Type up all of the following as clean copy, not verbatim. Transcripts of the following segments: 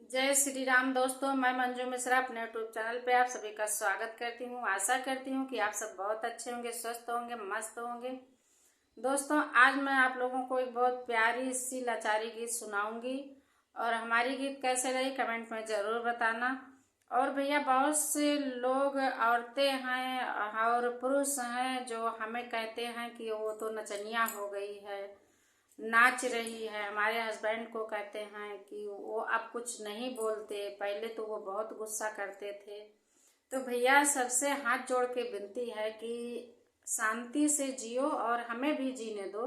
जय श्री राम दोस्तों, मैं मंजू मिश्रा अपने यूट्यूब चैनल पे आप सभी का स्वागत करती हूँ। आशा करती हूँ कि आप सब बहुत अच्छे होंगे, स्वस्थ होंगे, मस्त होंगे। दोस्तों, आज मैं आप लोगों को एक बहुत प्यारी सी लाचारी गीत सुनाऊंगी और हमारी गीत कैसे रही कमेंट में ज़रूर बताना। और भैया, बहुत से लोग औरतें हैं और पुरुष हैं जो हमें कहते हैं कि वो तो नचनिया हो गई है, नाच रही है। हमारे हस्बैंड को कहते हैं कि वो अब कुछ नहीं बोलते, पहले तो वो बहुत गुस्सा करते थे। तो भैया, सबसे हाथ जोड़ के विनती है कि शांति से जियो और हमें भी जीने दो।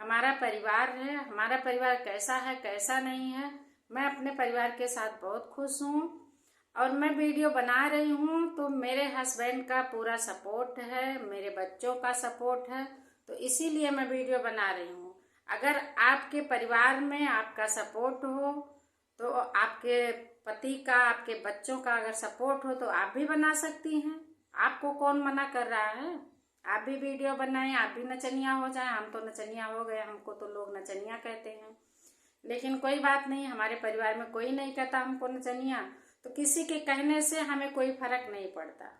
हमारा परिवार है, हमारा परिवार कैसा है कैसा नहीं है, मैं अपने परिवार के साथ बहुत खुश हूँ और मैं वीडियो बना रही हूँ तो मेरे हस्बैंड का पूरा सपोर्ट है, मेरे बच्चों का सपोर्ट है, तो इसीलिए मैं वीडियो बना रही हूँ। अगर आपके परिवार में आपका सपोर्ट हो तो आपके पति का, आपके बच्चों का अगर सपोर्ट हो तो आप भी बना सकती हैं। आपको कौन मना कर रहा है? आप भी वीडियो बनाएं, आप भी नचनिया हो जाएं। हम तो नचनिया हो गए, हमको तो लोग नचनिया कहते हैं, लेकिन कोई बात नहीं, हमारे परिवार में कोई नहीं कहता हमको नचनिया, तो किसी के कहने से हमें कोई फर्क नहीं पड़ता।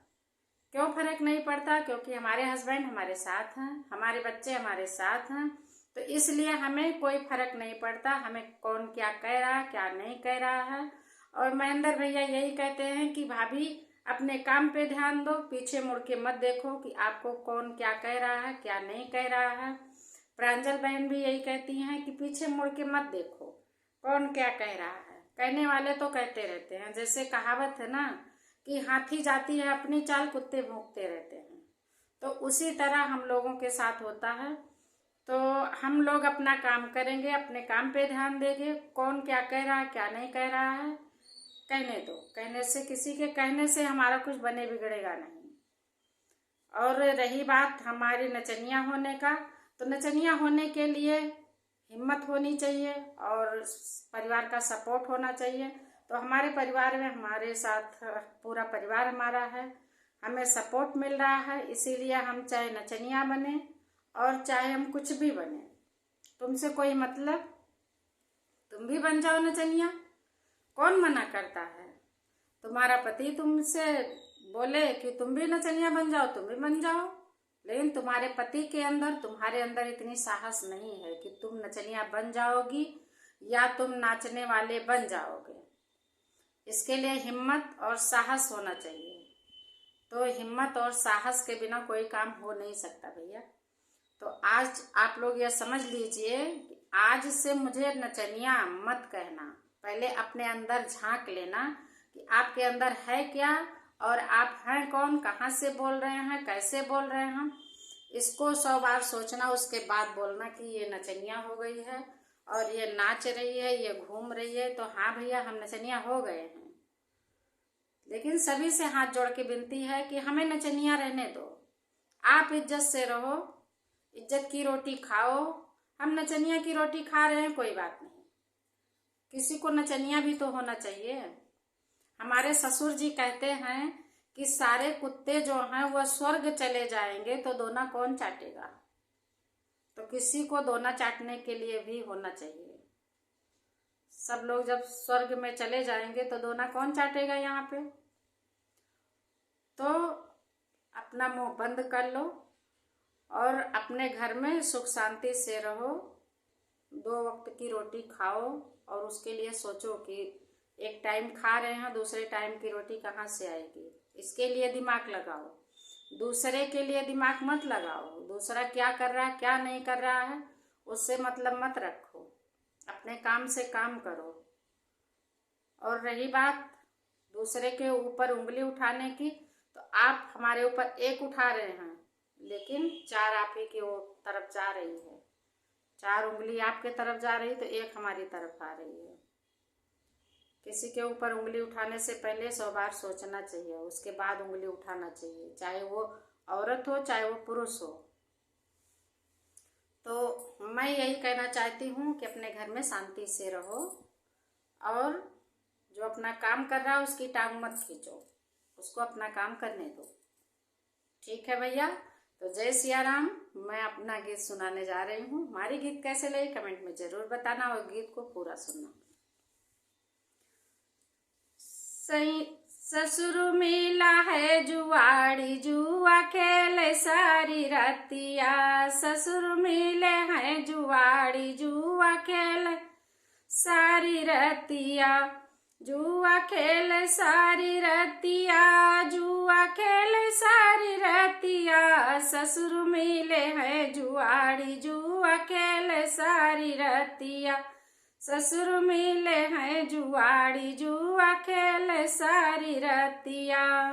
क्यों फर्क नहीं पड़ता? क्योंकि हमारे हस्बैंड हमारे साथ हैं, हमारे बच्चे हमारे साथ हैं, तो इसलिए हमें कोई फर्क नहीं पड़ता हमें कौन क्या कह रहा है क्या नहीं कह रहा है। और महेंद्र भैया यही कहते हैं कि भाभी, अपने काम पे ध्यान दो, पीछे मुड़ के मत देखो कि आपको कौन क्या कह रहा है क्या नहीं कह रहा है। प्रांजल बहन भी यही कहती हैं कि पीछे मुड़ के मत देखो कौन क्या कह रहा है। कहने वाले तो कहते रहते हैं, जैसे कहावत है ना कि हाथी जाती है अपनी चाल, कुत्ते भौंकते रहते हैं, तो उसी तरह हम लोगों के साथ होता है। तो हम लोग अपना काम करेंगे, अपने काम पे ध्यान देंगे, कौन क्या कह रहा है क्या नहीं कह रहा है कहने दो। कहने से, किसी के कहने से हमारा कुछ बने बिगड़ेगा नहीं। और रही बात हमारी नचनिया होने का, तो नचनिया होने के लिए हिम्मत होनी चाहिए और परिवार का सपोर्ट होना चाहिए। तो हमारे परिवार में हमारे साथ पूरा परिवार हमारा है, हमें सपोर्ट मिल रहा है, इसीलिए हम चाहे नचनिया बने और चाहे हम कुछ भी बने, तुमसे कोई मतलब, तुम भी बन जाओ नचनिया, कौन मना करता है? तुम्हारा पति तुमसे बोले कि तुम भी नचनिया बन जाओ, तुम भी बन जाओ, लेकिन तुम्हारे पति के अंदर, तुम्हारे अंदर इतनी साहस नहीं है कि तुम नचनिया बन जाओगी या तुम नाचने वाले बन जाओगे। इसके लिए हिम्मत और साहस होना चाहिए। तो हिम्मत और साहस के बिना कोई काम हो नहीं सकता भैया। तो आज आप लोग यह समझ लीजिए कि आज से मुझे नचनिया मत कहना। पहले अपने अंदर झांक लेना कि आपके अंदर है क्या और आप हैं कौन, कहाँ से बोल रहे हैं, कैसे बोल रहे हैं। इसको 100 बार सोचना, उसके बाद बोलना कि ये नचनिया हो गई है और ये नाच रही है, ये घूम रही है, तो हाँ भैया, हम नचनिया हो गए हैं। लेकिन सभी से हाथ जोड़ के विनती है कि हमें नचनिया रहने दो। आप इज्जत से रहो, इज्जत की रोटी खाओ। हम नचनिया की रोटी खा रहे हैं, कोई बात नहीं, किसी को नचनिया भी तो होना चाहिए। हमारे ससुर जी कहते हैं कि सारे कुत्ते जो हैं वह स्वर्ग चले जाएंगे तो दोना कौन चाटेगा। तो किसी को दोना चाटने के लिए भी होना चाहिए। सब लोग जब स्वर्ग में चले जाएंगे तो दोना कौन चाटेगा यहाँ पे? तो अपना मुंह बंद कर लो और अपने घर में सुख शांति से रहो। 2 वक्त की रोटी खाओ और उसके लिए सोचो कि एक टाइम खा रहे हैं, दूसरे टाइम की रोटी कहाँ से आएगी, इसके लिए दिमाग लगाओ। दूसरे के लिए दिमाग मत लगाओ, दूसरा क्या कर रहा है क्या नहीं कर रहा है उससे मतलब मत रखो, अपने काम से काम करो। और रही बात दूसरे के ऊपर उंगली उठाने की, तो आप हमारे ऊपर एक उठा रहे हैं, लेकिन 4 आप ही की तरफ जा रही है। 4 उंगली आपके तरफ जा रही तो एक हमारी तरफ आ रही है। किसी के ऊपर उंगली उठाने से पहले 100 बार सोचना चाहिए, उसके बाद उंगली उठाना चाहिए, चाहे वो औरत हो चाहे वो पुरुष हो। तो मैं यही कहना चाहती हूँ कि अपने घर में शांति से रहो और जो अपना काम कर रहा है उसकी टांग मत खींचो, उसको अपना काम करने दो। ठीक है भैया? तो जय सिया राम। मैं अपना गीत सुनाने जा रही हूँ। हमारी गीत कैसे लगी कमेंट में जरूर बताना और गीत को पूरा सुनना। सही ससुर मिला है जुआड़ी, जुआ खेले सारी रतिया। ससुर मिले हैं जुआड़ी, जुआ खेले सारी रतिया। जुआ खेले सारी रतिया, जुआ खेले सारी रतिया। ससुर मिले हैं जुआड़ी, जुआ खेले सारी रतिया। ससुर मिले हैं जुआड़ी, जुआ खेले सारी रतिया।